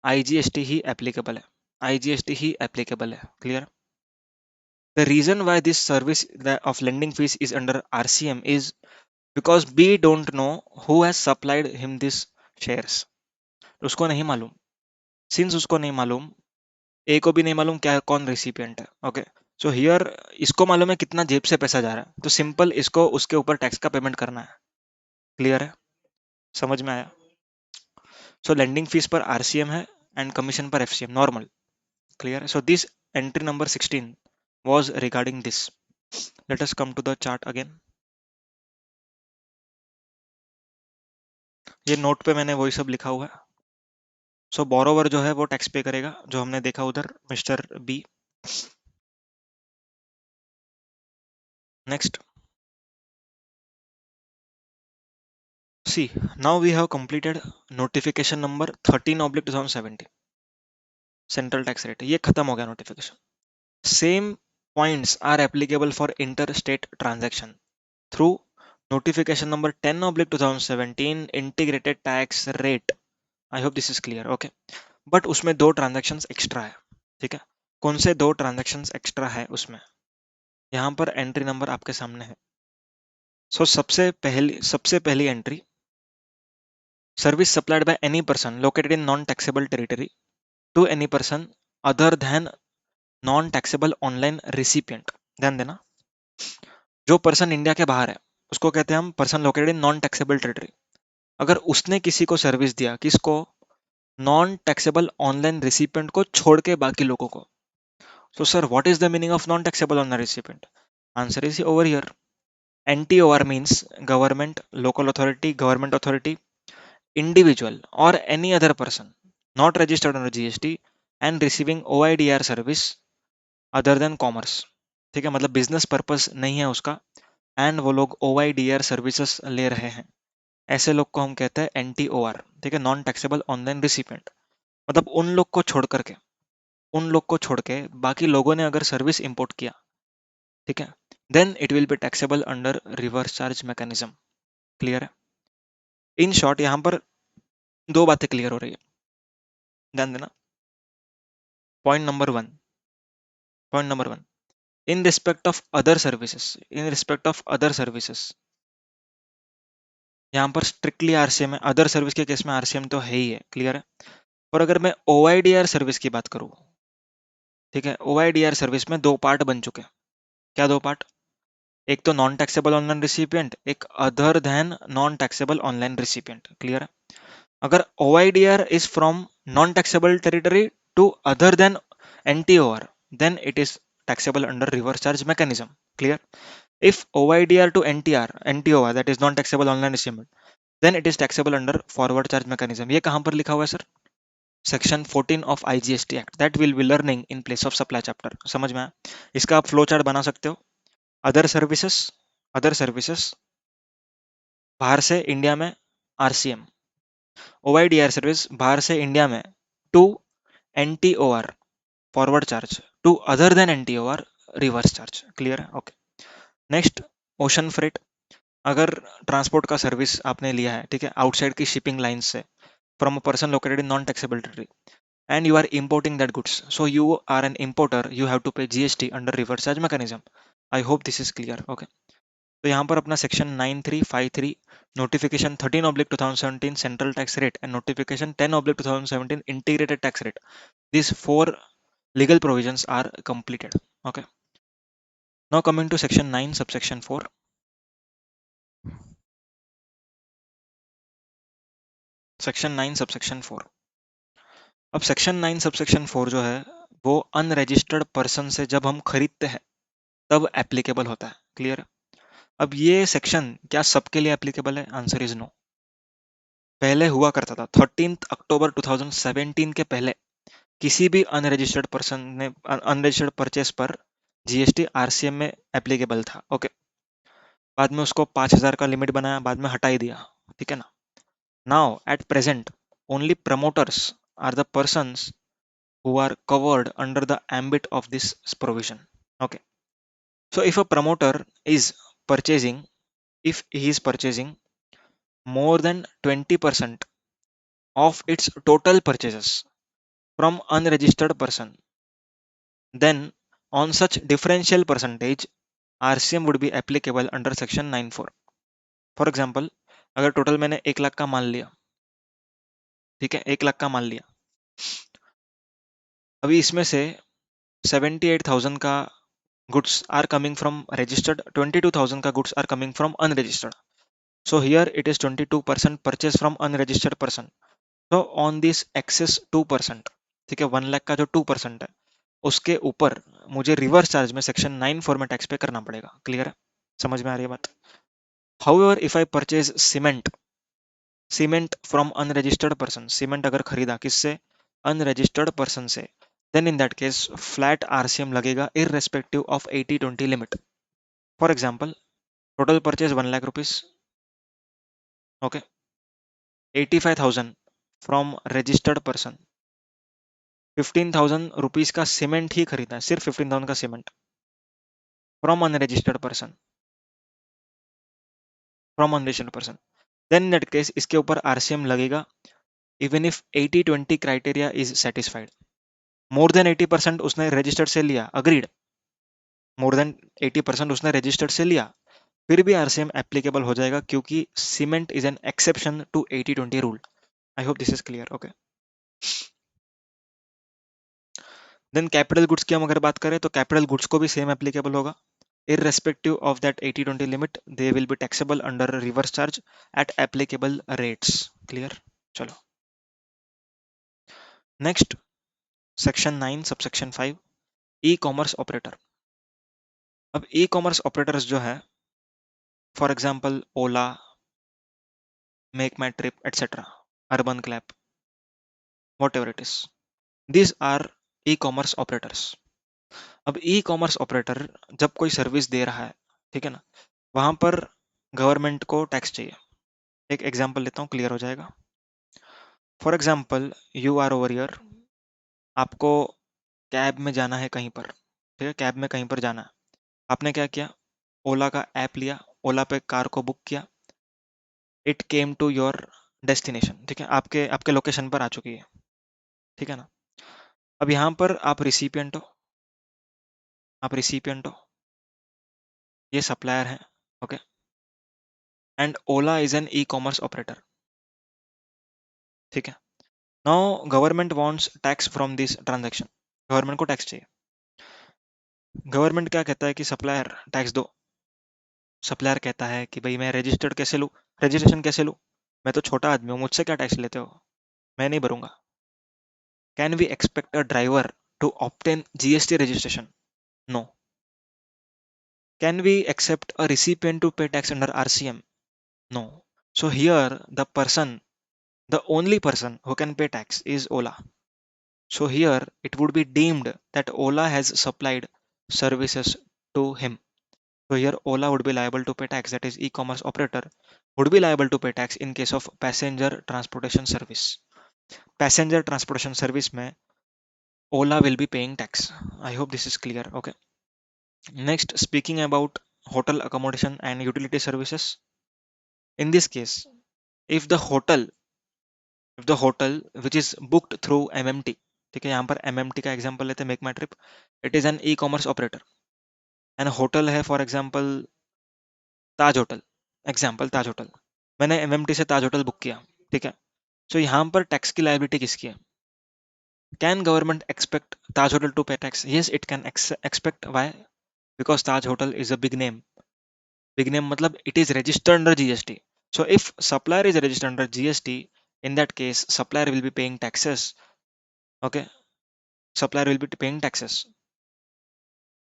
आईजीएसटी ही एप्लीकेबल है, आईजीएसटी ही एप्लीकेबल है। Clear? The reason why this service of lending fee is under RCM is because B don't know who has supplied him this shares. उसको नहीं मालूम, सिंस उसको नहीं मालूम, ए को भी नहीं मालूम क्या कौन रेसिपिएंट है। ओके, सो हियर इसको मालूम है कितना जेब से पैसा जा रहा है, तो सिंपल इसको उसके ऊपर टैक्स का पेमेंट करना है। क्लियर है? समझ में आया? सो लेंडिंग फीस पर आरसीएम है एंड कमीशन पर एफसीएम नॉर्मल। क्लियर है? So this entry number 16 was regarding this. Let us come to the chart again. ये नोट पे मैंने वही सब लिखा हुआ है। सो बोरोवर जो है वो टैक्स पे करेगा, जो हमने देखा उधर mister B. Next, C now we have completed notification number 13/2017 central tax rate. ये खत्म हो गया notification. Same points are applicable for inter state transaction through notification number 10/2017 integrated tax rate. I hope this is clear. Okay, but उसमें 2 transactions extra है। ठीक है, कौन से 2 ट्रांजैक्शंस एक्स्ट्रा है उसमें? यहाँ पर एंट्री नंबर आपके सामने है। सो सबसे पहली entry, service supplied by any person located in non taxable territory to any person other than non taxable online recipient. ध्यान देना, जो पर्सन इंडिया के बाहर है उसको कहते हैं हम person located in non taxable territory. अगर उसने किसी को सर्विस दिया, किसको? नॉन टैक्सेबल ऑनलाइन रिसिपिएंट को छोड़ के बाकी लोगों को। So sir, what is the meaning of non taxable online recipient? Answer is over here. NTOR means government, local authority, government authority, individual or any other person not registered under GST and receiving OIDR service other than commerce। ठीक है, मतलब business purpose नहीं है उसका and वो लोग OIDR services ले रहे हैं, ऐसे लोग को हम कहते हैं NTOR। ठीक है, नॉन टैक्सेबल ऑनलाइन रिसिपिएंट। मतलब उन लोग को छोड़ के बाकी लोगों ने अगर सर्विस इंपोर्ट किया, ठीक है, then it will be taxable under reverse charge mechanism. Clear है? इन शॉर्ट यहाँ पर 2 बातें क्लियर हो रही है, ध्यान देना। Point number 1 in respect of other services यहाँ पर स्ट्रिक्टली आरसीएम है। अदर सर्विस के केस में आरसीएम तो है ही है। क्लियर है? और अगर मैं ओआईडीआर सर्विस की बात करूँ, ठीक है, ओआईडीआर सर्विस में 2 पार्ट बन चुके हैं। क्या 2 पार्ट? एक तो नॉन टैक्सेबल ऑनलाइन रिसिपिएंट, एक other than non taxable online recipient. Clear है? अगर OIDR is from non-taxable territory to other than NTOR, then it is taxable under reverse charge mechanism. Clear? If OIDR to NTOR, that is non-taxable online receipt, then it is taxable under forward charge mechanism. ये कहाँ पर लिखा हुआ है sir? Section 14 of IGST act that will be learning in place of supply chapter. समझ में आया? इसका आप फ्लो चार्ट बना सकते हो। अदर सर्विसेस बाहर से इंडिया में RCM, OIDR सर्विस बाहर से इंडिया में to NTOR forward charge, to other than NTOR reverse charge. Clear है? Okay, next, ocean freight. अगर ट्रांसपोर्ट का सर्विस आपने लिया है, ठीक है, आउटसाइड की शिपिंग लाइन से from a person located in non taxable territory and you are importing that goods, so you are an importer, you have to pay GST under reverse charge mechanism. I hope this is clear. Okay, तो यहाँ पर अपना section 9353 notification 13/2017 central tax rate and notification 10/2017 integrated tax rate, these 4 legal provisions are completed. Okay, now coming to section 9 subsection 4. Section 9 subsection 4। अब section 9 subsection 4 जो है वो unregistered person से जब हम खरीदते हैं तब एप्लीकेबल होता है। क्लियर? अब ये सेक्शन क्या सबके लिए एप्लीकेबल है? Answer is no. पहले हुआ करता था 13 अक्टूबर 2017 के पहले किसी भी अनरजिस्टर्ड पर्सन ने अनरजिस्टर्ड परचेस पर GST RCM में एप्लीकेबल था। ओके, बाद में उसको 5,000 का लिमिट बनाया, बाद में हटा ही दिया। ठीक है ना? Now at present only promoters are the persons who are covered under the ambit of this provision. Okay, so if a promoter is purchasing, if he is purchasing more than 20% of its total purchases from unregistered person, then on such differential percentage RCM would be applicable under section 9(4). For example, अगर total मैंने 1 लाख का माल लिया, ठीक है, 1 लाख का माल लिया, अभी इसमें से 78,000 का goods are coming from registered, 22,000 का goods are coming from unregistered. So here it is 22% purchase from unregistered person. So on this excess 2%, ठीक है, 1 लाख का जो 2% है, उसके ऊपर मुझे रिवर्स चार्ज में सेक्शन 9(4) में टैक्स पे करना पड़ेगा. क्लियर है, समझ में आ रही है बात? However if I purchase cement from unregistered person, cement अगर खरीदा किससे? अनरजिस्टर्ड पर्सन से, then in that case flat RCM लगेगा irrespective of 80-20 limit. For example, total purchase 1 lakh rupees, okay, 85,000 from registered person, 15,000 rupees का सीमेंट ही खरीदा है, सिर्फ 15,000 का cement from unregistered person, then in that case इसके ऊपर आरसीएम लगेगा even if 80-20 criteria is satisfied. More than 80% उसने रजिस्टर्ड से लिया, अग्रीड, मोर देन 80% उसने रजिस्टर्ड से लिया, फिर भी आरसीएम एप्लीकेबल हो जाएगा क्योंकि cement is an exception to 80-20 rule. I hope this is clear. Okay, then capital goods की हम अगर बात करें तो कैपिटल गुड्स को भी सेम एप्लीकेबल होगा. Irrespective of that 80-20 limit, they will be taxable under reverse charge at applicable rates. Clear? चलो नेक्स्ट, सेक्शन 9 सबसेक्शन 5, ई कॉमर्स ऑपरेटर. अब ई कॉमर्स ऑपरेटर्स जो है, for example Ola, make My trip etcetera, urban clap, what ever it is, these R e commerce operators. अब ई commerce operator जब कोई service दे रहा है, ठीक है ना, वहां पर गवर्नमेंट को टैक्स चाहिए. एक एग्जांपल लेता हूँ, क्लियर हो जाएगा. For example, you are over year, आपको कैब में जाना है कहीं पर, ठीक है, कैब में कहीं पर जाना है, आपने क्या किया? ओला का ऐप लिया, ओला पे कार को बुक किया, it came to your destination, ठीक है, आपके आपके लोकेशन पर आ चुकी है, ठीक है ना. अब यहाँ पर आप रिसिपिएंट हो, ये सप्लायर है, okay, and Ola is an e commerce operator, ठीक है. Now government wants tax from this transaction, government को टैक्स चाहिए. गवर्नमेंट क्या कहता है कि सप्लायर टैक्स दो. सप्लायर कहता है कि भाई मैं रजिस्टर्ड कैसे लूँ, रजिस्ट्रेशन कैसे लूँ, मैं तो छोटा आदमी हूँ, मुझसे क्या टैक्स लेते हो, मैं नहीं भरूंगा. Can we expect a driver to obtain GST registration? No. Can we accept a recipient to pay tax under RCM? No. So here the only person who can pay tax is Ola. So here it would be deemed that Ola has supplied services to him. So here Ola would be liable to pay tax, that is e-commerce operator would be liable to pay tax in case of passenger transportation service. Passenger transportation service में Ola will be paying tax. I hope this is clear. Okay. Next, speaking about hotel accommodation and utility services. In this case, if the hotel which is booked through MMT, ठीक है, यहाँ पर MMT का example लेते हैं, Make My Trip, it is an e commerce operator, and hotel है for example Taj hotel, example Taj hotel, मैंने MMT से ताज होटल बुक किया, ठीक है. सो यहाँ पर टैक्स की लायबिलिटी किसकी है? Can government expect Taj hotel to pay tax? Yes, it can expect. Why? Because Taj hotel is a big name. Big name matlab it is registered under GST. So if supplier is registered under GST, in that case supplier will be paying taxes. Okay, supplier will be paying taxes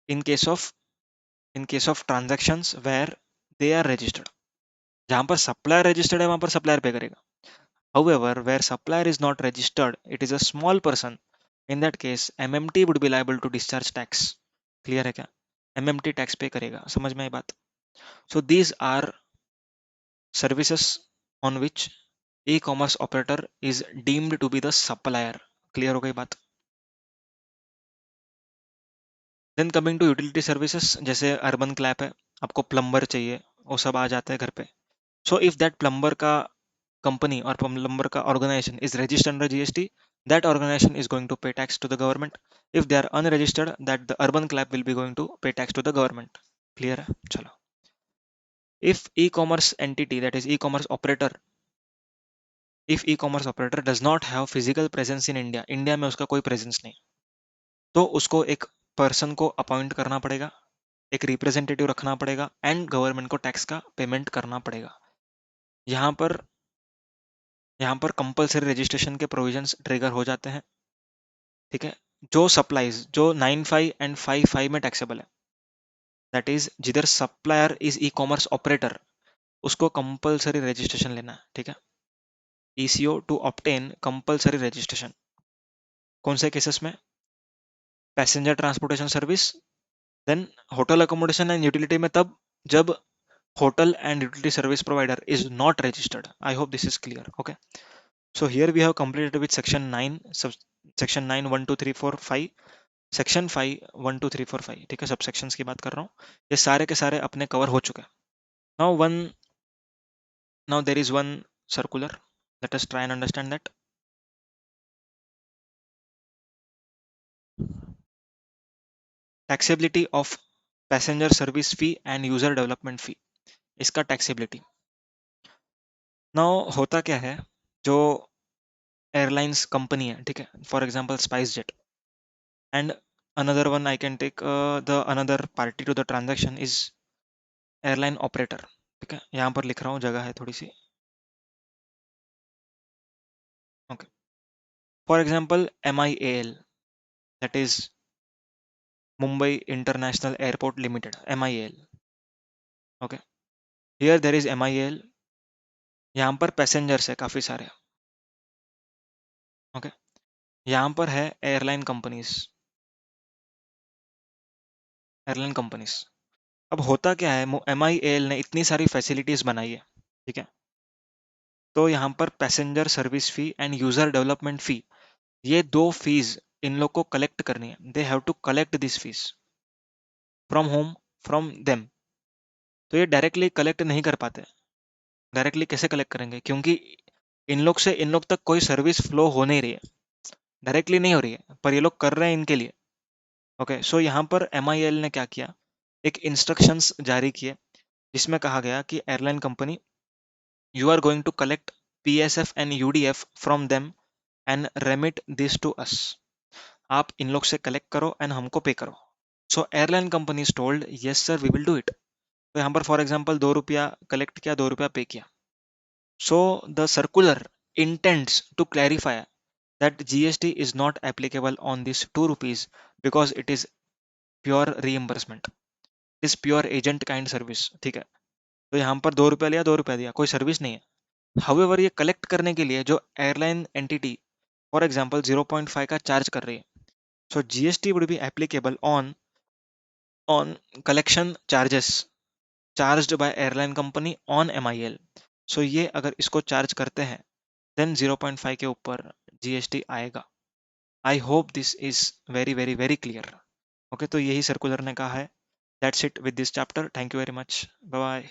in case of transactions where they are registered. जहाँ पर supplier registered है वहाँ पर supplier पे करेगा. However, where supplier is not registered, it is a small person. In that case, MMT would be liable to discharge tax. Clear है क्या? MMT tax पे करेगा. समझ में आई बात? So these are services on which e commerce operator is deemed to be the supplier. Clear हो गई बात? Then coming to utility services, जैसे अर्बन क्लैप है, आपको प्लम्बर चाहिए, वो सब आ जाते हैं घर पे। सो इफ दैट प्लम्बर का company or plumber ka organization is registered under GST, that organization is going to pay tax to the government. If they are unregistered, that the urban clap will be going to pay tax to the government. Clear है? चलो, if e-commerce entity, that is e-commerce operator, if e-commerce operator does not have physical presence in India, India में उसका कोई presence नहीं, तो उसको एक person को अपॉइंट करना पड़ेगा, एक रिप्रेजेंटेटिव रखना पड़ेगा, एंड गवर्नमेंट को टैक्स का पेमेंट करना पड़ेगा। यहाँ पर यहाँ पर कंपलसरी रजिस्ट्रेशन के प्रोविजंस ट्रिगर हो जाते हैं। ठीक है, जो सप्लाईज जो 95 एंड 55 में टैक्सेबल है, दैट इज जिधर supplier is e commerce operator, उसको कंपलसरी रजिस्ट्रेशन लेना है। ठीक है, ECO to obtain compulsory registration. कौन से केसेस में? Passenger transportation service, then hotel accommodation and utility में तब जब hotel and utility service provider is not registered. I hope this is clear. Okay, so here we have completed with section 9, section 9 1 2 3 4 5, section 5 1 2 3 4 5। ठीक है, सब sections की बात कर रहा हूँ, ये सारे के सारे अपने कवर हो चुके हैं। Now there is one circular, let us try and understand that. Taxability of passenger service fee and user development fee, इसका टैक्सेबिलिटी। नाउ होता क्या है, जो एयरलाइंस कंपनी है, ठीक है, for example Spice Jet, and another one I can take the another party to the transaction is airline operator. ठीक है, यहाँ पर लिख रहा हूँ, जगह है थोड़ी सी। Okay, for example MIAL, that is Mumbai International Airport Limited, MIAL. Okay, here there is MIAL, यहाँ पर पैसेंजर्स है काफ़ी सारे। ओके, यहाँ पर है एयरलाइन कंपनीज। अब होता क्या है, MIAL ने इतनी सारी फैसिलिटीज बनाई है, ठीक है, तो यहाँ पर passenger service fee and user development fee, ये दो फीस इन लोग को कलेक्ट करनी है। They have to collect this fees from home, from them. तो ये डायरेक्टली कलेक्ट नहीं कर पाते। डायरेक्टली कैसे कलेक्ट करेंगे, क्योंकि इन लोग से इन लोग तक कोई सर्विस फ्लो हो नहीं रही है, डायरेक्टली नहीं हो रही है, पर ये लोग कर रहे हैं इनके लिए। ओके, सो यहाँ पर MIL ने क्या किया, एक इंस्ट्रक्शंस जारी किए, जिसमें कहा गया कि airline company, you are going to collect PSF and UDF from them and remit this to us. आप इन लोग से कलेक्ट करो एंड हमको पे करो। So airline company is told yes sir we will do it. तो यहाँ पर फॉर एग्जाम्पल 2 रुपया कलेक्ट किया, 2 रुपया पे किया। So the circular intends to clarify that GST is not applicable on this 2 rupees because it is pure reimbursement, it is pure agent kind service। ठीक है, तो यहाँ पर 2 रुपया लिया, 2 रुपया दिया, कोई सर्विस नहीं है। हाउएवर ये कलेक्ट करने के लिए जो एयरलाइन एंटिटी फॉर एग्जाम्पल 0.5 का चार्ज कर रही है, सो GST would be applicable on collection charges charged bye airline company on MIL। सो ये अगर इसको चार्ज करते हैं, देन 0.5 के ऊपर GST आएगा। I hope this is very very very clear. Okay, तो यही सर्कुलर ने कहा है। That's it with this chapter. Thank you very much, bye bye.